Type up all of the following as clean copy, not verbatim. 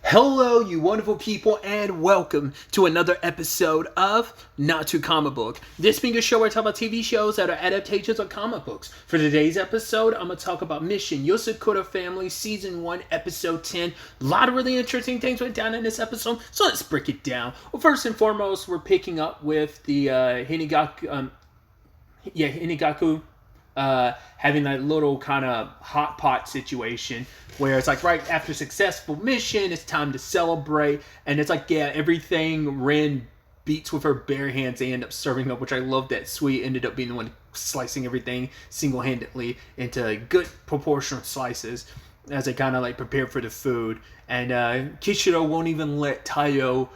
Hello, you wonderful people, and welcome to another episode of Not Too Comic Book. This being a show where I talk about TV shows that are adaptations of comic books. For today's episode, I'm going to talk about Mission Yozakura Family Season 1, Episode 10. A lot of really interesting things went down in this episode, so let's break it down. Well, first and foremost, we're picking up with the Hinigaku having that little kind of hot pot situation where it's like right after successful mission, it's time to celebrate, and it's like, yeah, everything Ren beats with her bare hands, they end up serving up, which I love that Sui ended up being the one slicing everything single-handedly into good proportional slices as they kind of like prepare for the food. And Kishiro won't even let Taiyo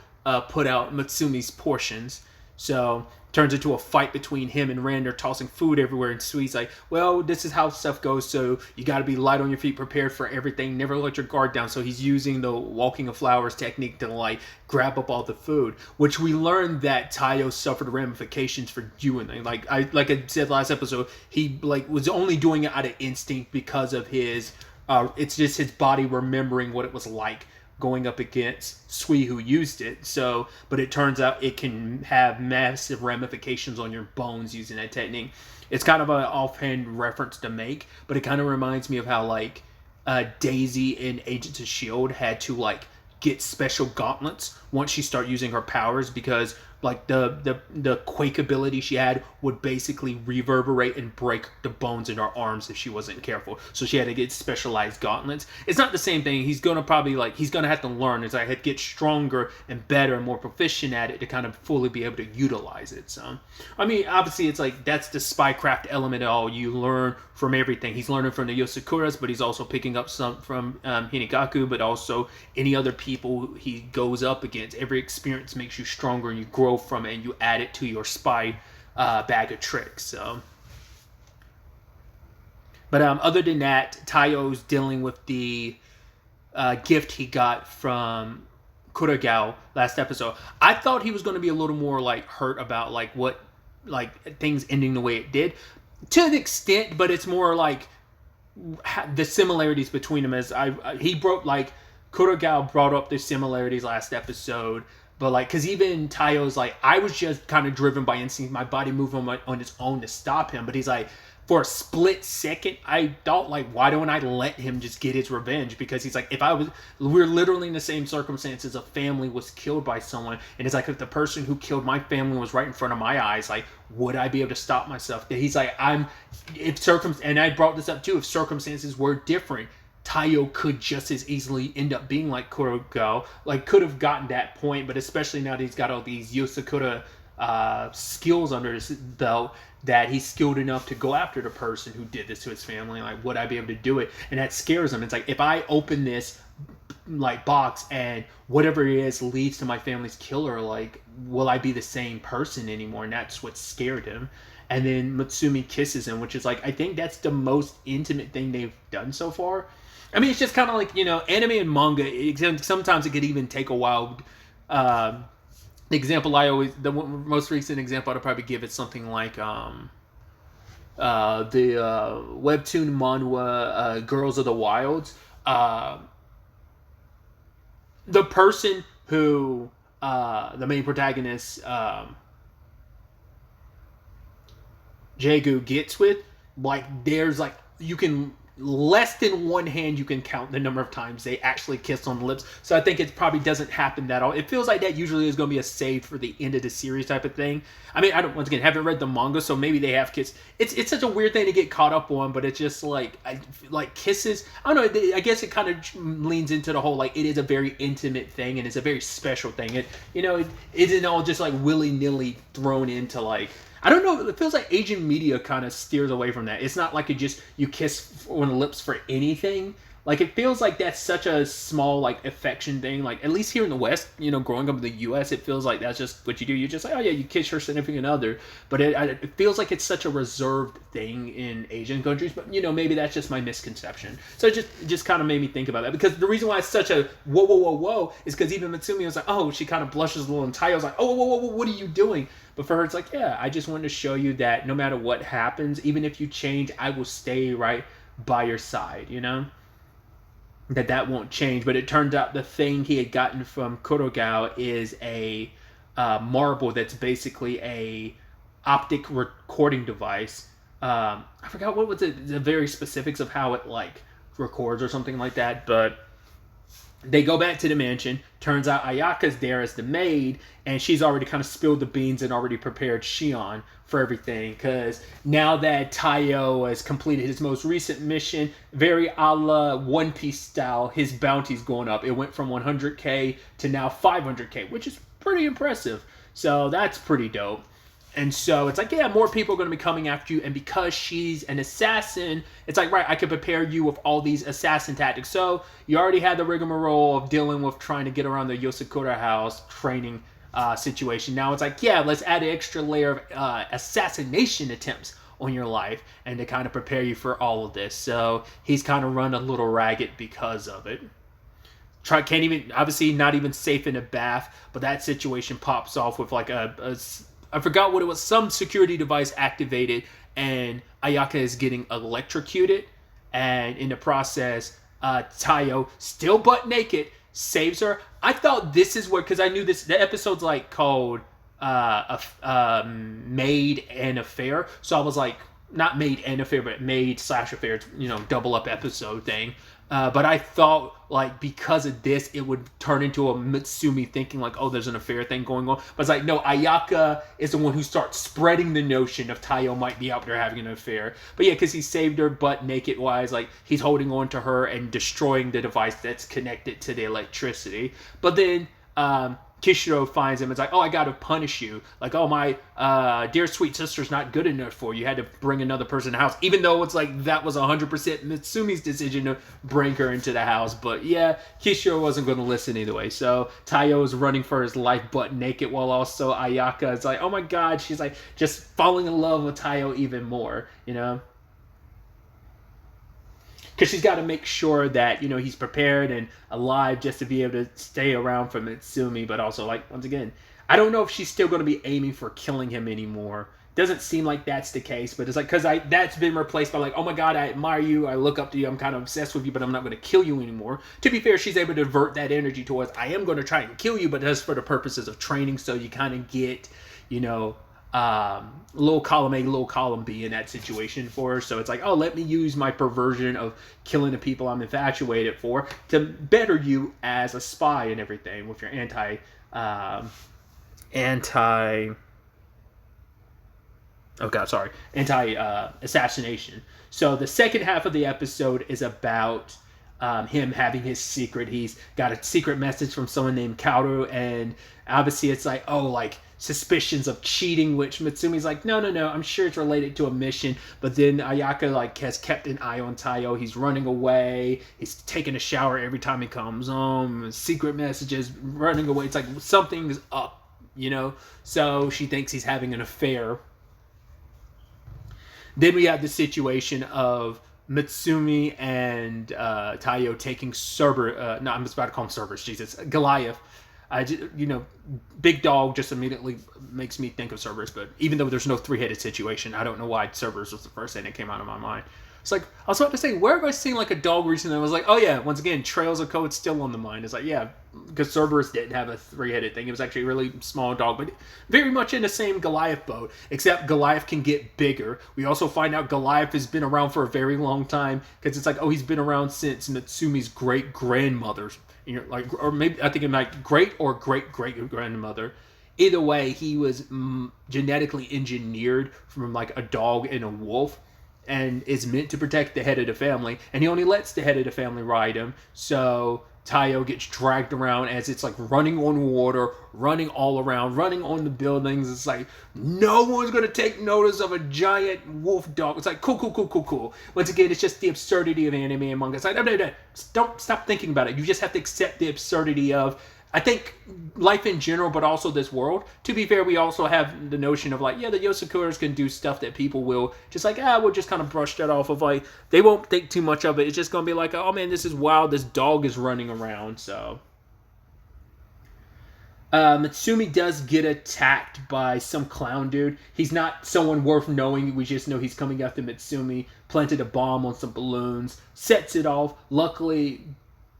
put out Matsumi's portions, so turns into a fight between him and Ren. They're tossing food everywhere, and Sui's like, well, this is how stuff goes, so you got to be light on your feet, prepared for everything, never let your guard down. So he's using the walking of flowers technique to like grab up all the food, which we learned that Taiyo suffered ramifications for doing it. Like I said last episode, he like was only doing it out of instinct because of his it's just his body remembering what it was like going up against Sui, who used it. So, but it turns out it can have massive ramifications on your bones using that technique. It's kind of an offhand reference to make, but it kind of reminds me of how like Daisy in Agents of S.H.I.E.L.D. had to like get special gauntlets once she started using her powers, because like the quake ability she had would basically reverberate and break the bones in her arms if she wasn't careful. So she had to get specialized gauntlets. It's not the same thing. He's gonna have to learn. It's like get stronger and better and more proficient at it to kind of fully be able to utilize it. So I mean, obviously it's like that's the spycraft element of all. You learn from everything. He's learning from the Yosakuras, but he's also picking up some from Hinigaku, but also any other people he goes up against. Every experience makes you stronger, and you grow from it, and you add it to your spy bag of tricks. So, but other than that, Taiyo's dealing with the gift he got from Kurogao last episode. I thought he was going to be a little more like hurt about like what like things ending the way it did, to an extent, but it's more like the similarities between them. As he broke like Kurogao brought up the similarities last episode. But like, because even Taiyo's like, I was just kind of driven by instinct. My body moved on its own to stop him. But he's like, for a split second, I thought like, why don't I let him just get his revenge? Because he's like, we're literally in the same circumstances. A family was killed by someone, and it's like, if the person who killed my family was right in front of my eyes, like, would I be able to stop myself? He's like, and I brought this up too. If circumstances were different, Taiyo could just as easily end up being like Kurogao, like could have gotten that point, but especially now that he's got all these Yosakura skills under his belt, that he's skilled enough to go after the person who did this to his family. Like, would I be able to do it? And that scares him. It's like, if I open this like box and whatever it is leads to my family's killer, like, will I be the same person anymore? And that's what scared him. And then Matsumi kisses him, which is like, I think that's the most intimate thing they've done so far. I mean, it's just kind of like, anime and manga, sometimes it could even take a while. The most recent example I'd probably give is something like the webtoon manhwa Girls of the Wilds. The person who the main protagonist Jaegu gets with, like, there's like, you can less than one hand you can count the number of times they actually kiss on the lips. So I think it probably doesn't happen that often. It feels like that usually is going to be a save for the end of the series type of thing. I mean, I haven't read the manga, so maybe they have kissed. It's such a weird thing to get caught up on, but it's just like kisses. I don't know. I guess it kind of leans into the whole like it is a very intimate thing, and it's a very special thing. It isn't all just like willy nilly thrown into like. I don't know. It feels like Asian media kind of steers away from that. It's not like you kiss on the lips for anything. Like, it feels like that's such a small, like, affection thing. Like, at least here in the West, growing up in the U.S., it feels like that's just what you do. You're just like, oh, yeah, you kiss your significant other. But it feels like it's such a reserved thing in Asian countries. But, maybe that's just my misconception. So it just kind of made me think about that. Because the reason why it's such a whoa is because even Matsumi was like, oh, she kind of blushes a little. And Taiyo's like, oh, whoa, what are you doing? But for her, it's like, yeah, I just wanted to show you that no matter what happens, even if you change, I will stay right by your side, that won't change. But it turns out the thing he had gotten from Kurogao is a marble that's basically a optic recording device. I forgot what was the very specifics of how it like records or something like that, but they go back to the mansion. Turns out Ayaka's there as the maid, and she's already kind of spilled the beans and already prepared Shion for everything. Because now that Taiyo has completed his most recent mission, very a la One Piece style, his bounty's going up. It went from 100k to now 500k, which is pretty impressive. So that's pretty dope. And so it's like, yeah, more people are going to be coming after you. And because she's an assassin, it's like, right, I can prepare you with all these assassin tactics. So you already had the rigmarole of dealing with trying to get around the Yozakura house training situation. Now it's like, yeah, let's add an extra layer of assassination attempts on your life and to kind of prepare you for all of this. So he's kind of run a little ragged because of it. Can't even, obviously not even safe in a bath, but that situation pops off with like I forgot what it was, some security device activated, and Ayaka is getting electrocuted, and in the process, Taiyo, still butt naked, saves her. I thought this is where, because I knew the episode's like called Maid and Affair, so I was like, not Maid and Affair, but Maid/Affair, double up episode thing. But I thought, like, because of this, it would turn into a Mitsumi thinking, like, oh, there's an affair thing going on. But it's like, no, Ayaka is the one who starts spreading the notion of Taiyo might be out there having an affair. But yeah, because he saved her butt naked-wise, like, he's holding on to her and destroying the device that's connected to the electricity. But then, Kishiro finds him. It's like, oh, I gotta punish you. Like, oh, my dear sweet sister's not good enough for you. You had to bring another person in the house. Even though it's like that was 100% Mitsumi's decision to bring her into the house. But yeah, Kishiro wasn't going to listen either way. So Taiyo is running for his life butt naked, while also Ayaka is like, oh my god, she's like just falling in love with Taiyo even more, because she's got to make sure that he's prepared and alive just to be able to stay around for Mitsumi. But also, like, once again, I don't know if she's still going to be aiming for killing him anymore. Doesn't seem like that's the case, but it's like, because that's been replaced by like, oh my god, I admire you, I look up to you, I'm kind of obsessed with you, but I'm not going to kill you anymore. To be fair, she's able to divert that energy towards, I am going to try and kill you, but that's for the purposes of training. So you kind of get little column A, little column B in that situation for her. So it's like, oh, let me use my perversion of killing the people I'm infatuated for to better you as a spy and everything with your anti assassination. So the second half of the episode is about him having his secret. He's got a secret message from someone named Kaoru, and obviously it's like, oh, like suspicions of cheating, which Mitsumi's like, no, I'm sure it's related to a mission. But then Ayaka like has kept an eye on Taiyo. He's running away, he's taking a shower every time he comes home, secret messages, running away. It's like something's up, so she thinks he's having an affair. Then we have the situation of Mitsumi and Taiyo taking Cerberus. No, I'm just about to call him Cerberus. Jesus, Goliath. Big dog just immediately makes me think of Cerberus. But even though there's no three-headed situation, I don't know why Cerberus was the first thing that came out of my mind. It's like, I was about to say, where have I seen like a dog recently? I was like, oh yeah, once again, Trails of Code still on the mind. It's like, yeah, because Cerberus didn't have a three-headed thing. It was actually a really small dog, but very much in the same Goliath boat, except Goliath can get bigger. We also find out Goliath has been around for a very long time, because it's like, oh, he's been around since Mitsumi's great-grandmother's, or maybe, I think it might great or great-great-grandmother. Either way, he was genetically engineered from like a dog and a wolf, and is meant to protect the head of the family, and he only lets the head of the family ride him. So Taiyo gets dragged around as it's like running on water, running all around, running on the buildings. It's like, no one's going to take notice of a giant wolf dog. It's like, cool. Once again, it's just the absurdity of anime and manga. It's like, no. Don't stop thinking about it. You just have to accept the absurdity of, I think, life in general, but also this world. To be fair, we also have the notion of like, yeah, the Yosakuras can do stuff that people will just like, we'll just kind of brush that off of, like, they won't think too much of it. It's just going to be like, oh man, this is wild. This dog is running around. So Mitsumi does get attacked by some clown dude. He's not someone worth knowing. We just know he's coming after Mitsumi. Planted a bomb on some balloons. Sets it off. Luckily,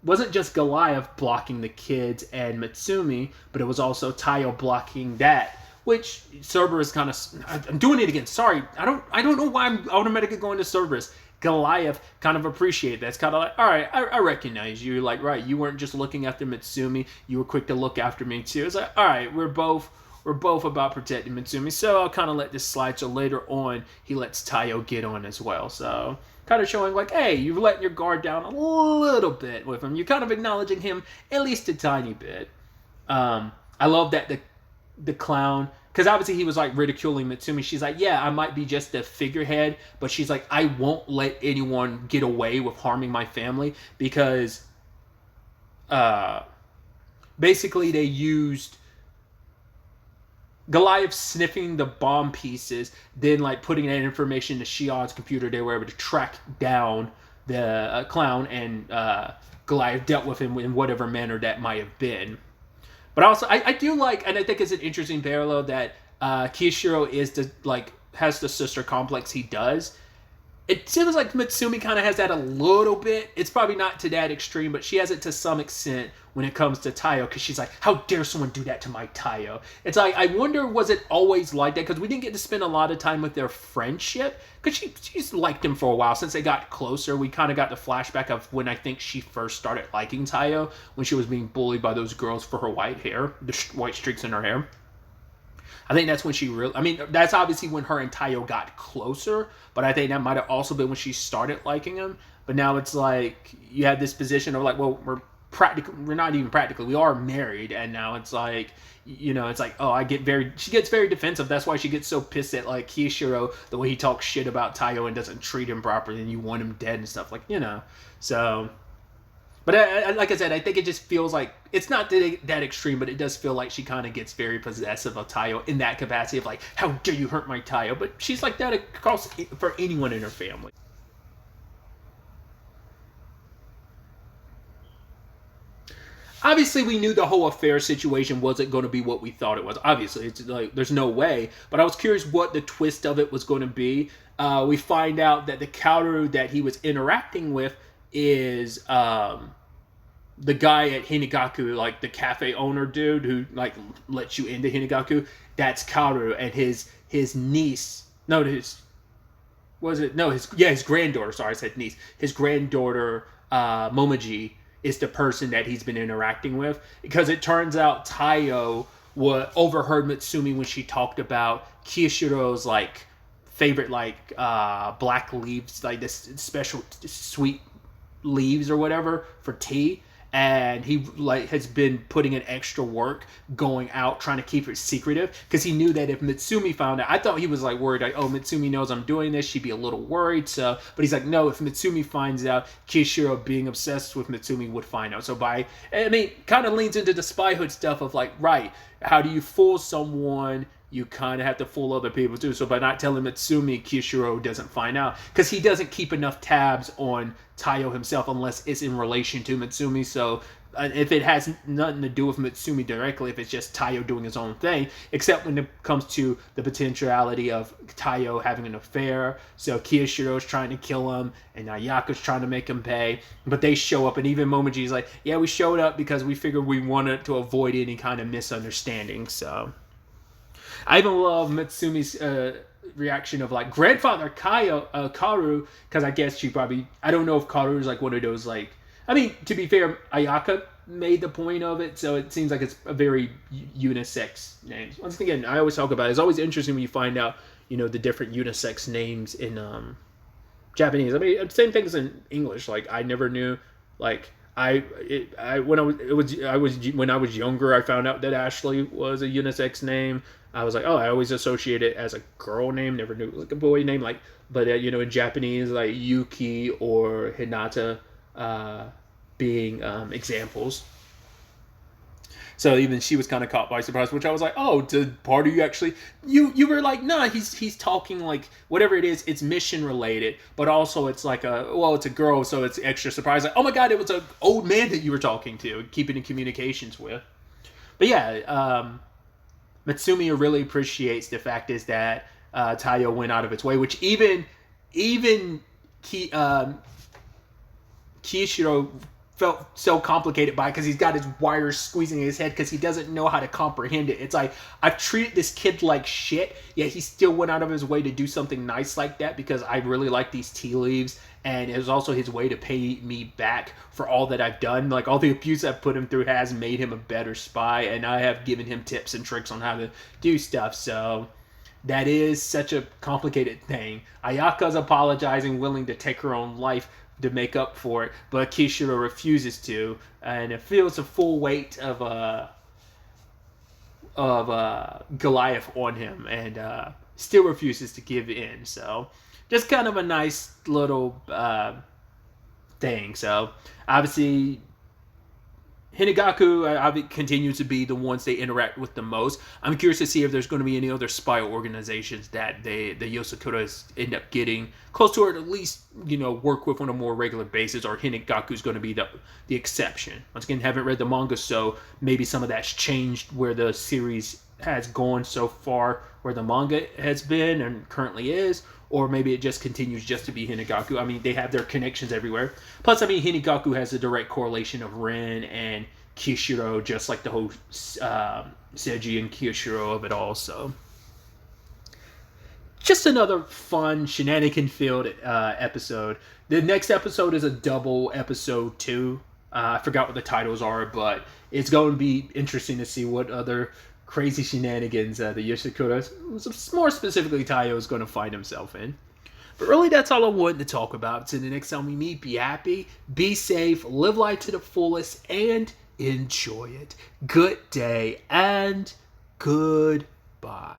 wasn't just Goliath blocking the kids and Mitsumi, but it was also Taiyo blocking that. Which Cerberus kind of, I'm doing it again. Sorry, I don't know why I'm automatically going to Cerberus. Goliath kind of appreciate that. It's kind of like, all right, I recognize you. Like, right, you weren't just looking after Mitsumi. You were quick to look after me too. It's like, all right, we're both about protecting Mitsumi. So I'll kind of let this slide. So later on, he lets Taiyo get on as well. So kind of showing like, hey, you're letting your guard down a little bit with him. You're kind of acknowledging him at least a tiny bit. I love that the clown, because obviously he was like ridiculing Mitsumi. She's like, yeah, I might be just a figurehead, but she's like, I won't let anyone get away with harming my family, because basically they used Goliath sniffing the bomb pieces, then like putting that information to Shion's computer. They were able to track down the clown, and Goliath dealt with him in whatever manner that might have been. But also, I do like, and I think it's an interesting parallel that Kishiro has the sister complex he does. It seems like Mitsumi kind of has that a little bit. It's probably not to that extreme, but she has it to some extent when it comes to Taiyo, because she's like, how dare someone do that to my Taiyo? It's like, I wonder, was it always like that? Because we didn't get to spend a lot of time with their friendship, because she's liked him for a while. Since they got closer, we kind of got the flashback of when I think she first started liking Taiyo, when she was being bullied by those girls for her white hair, the white streaks in her hair. I think that's when she really, I mean, that's obviously when her and Taiyo got closer, but I think that might have also been when she started liking him. But now it's like, you have this position of like, well, we're not even practically, we are married, and now it's like, it's like, oh, she gets very defensive. That's why she gets so pissed at like Kishiro, the way he talks shit about Taiyo and doesn't treat him properly, and you want him dead and stuff, like, so. But like I said, I think it just feels like, it's not that extreme, but it does feel like she kind of gets very possessive of Taiyo in that capacity of like, how dare you hurt my Taiyo? But she's like that across for anyone in her family. Obviously, we knew the whole affair situation wasn't going to be what we thought it was. Obviously, it's like, there's no way. But I was curious what the twist of it was going to be. We find out that the Kaoru that he was interacting with is the guy at Hinigaku, like the cafe owner dude who like lets you into Hinigaku. That's Kaoru, and his niece. No, his granddaughter. Sorry, I said niece. His granddaughter, Momoji, is the person that he's been interacting with, because it turns out Taiyo overheard Mitsumi when she talked about Kishiro's like favorite like black leaves, like this special sweet leaves or whatever for tea, and he like has been putting in extra work going out trying to keep it secretive, because he knew that if Mitsumi found out, I thought he was like worried like, oh, Mitsumi knows I'm doing this, she'd be a little worried. So, but he's like, no, if Mitsumi finds out, Kishiro being obsessed with Mitsumi would find out. So kind of leans into the spyhood stuff of like, right, how do you fool someone? You kind of have to fool other people too. So by not telling Mitsumi, Kishiro doesn't find out, because he doesn't keep enough tabs on Taiyo himself unless it's in relation to Mitsumi. So if it has nothing to do with Mitsumi directly, if it's just Taiyo doing his own thing, except when it comes to the potentiality of Taiyo having an affair. So Kishiro's trying to kill him, and Ayaka's trying to make him pay. But they show up, and even Momoji's like, yeah, we showed up because we figured we wanted to avoid any kind of misunderstanding. So I even love Mitsumi's reaction of like, grandfather Kaoru, because I guess I don't know if Kaoru is like one of those like, I mean, to be fair, Ayaka made the point of it, so it seems like it's a very unisex name. Once again, I always talk about it. It's always interesting when you find out, the different unisex names in Japanese. I mean, same things in English. Like, I never knew, like, when I was younger, I found out that Ashley was a unisex name. I was like, oh, I always associate it as a girl name. Never knew it was like a boy name. Like, but in Japanese, like Yuki or Hinata being examples. So even she was kind of caught by surprise, which I was like, oh, did part of you actually, you were like, nah, he's talking like, whatever it is, it's mission related, but also it's like it's a girl, so it's extra surprise. Like, oh my God, it was an old man that you were talking to, keeping in communications with. But yeah, Mitsumi really appreciates the fact is that Taiyo went out of its way, which even Kishiro felt so complicated by it because he's got his wires squeezing his head because he doesn't know how to comprehend it. It's like, I've treated this kid like shit, yet he still went out of his way to do something nice like that because I really like these tea leaves, and it was also his way to pay me back for all that I've done. Like, all the abuse I've put him through has made him a better spy, and I have given him tips and tricks on how to do stuff, so that is such a complicated thing. Ayaka's apologizing, willing to take her own life to make up for it, but Kishiro refuses to, and it feels the full weight of Goliath on him, and still refuses to give in. So, just kind of a nice little thing. So, obviously, Hinagaku continues to be the ones they interact with the most. I'm curious to see if there's going to be any other spy organizations that the Yosakuras end up getting close to, or at least, work with on a more regular basis, or Hinagaku's going to be the exception. Once again, haven't read the manga, so maybe some of that's changed where the series has gone so far, where the manga has been and currently is, or maybe it just continues just to be Hinagaku. I mean, they have their connections everywhere. Plus, I mean, Hinagaku has a direct correlation of Ren and Kishiro, just like the whole Seiji and Kishiro of it all. So, just another fun, shenanigan-filled episode. The next episode is a double episode, too. I forgot what the titles are, but it's going to be interesting to see what other crazy shenanigans the Yosakura, more specifically Taiyo, is going to find himself in. But really, that's all I wanted to talk about. So the next time we meet, be happy, be safe, live life to the fullest, and enjoy it. Good day and goodbye.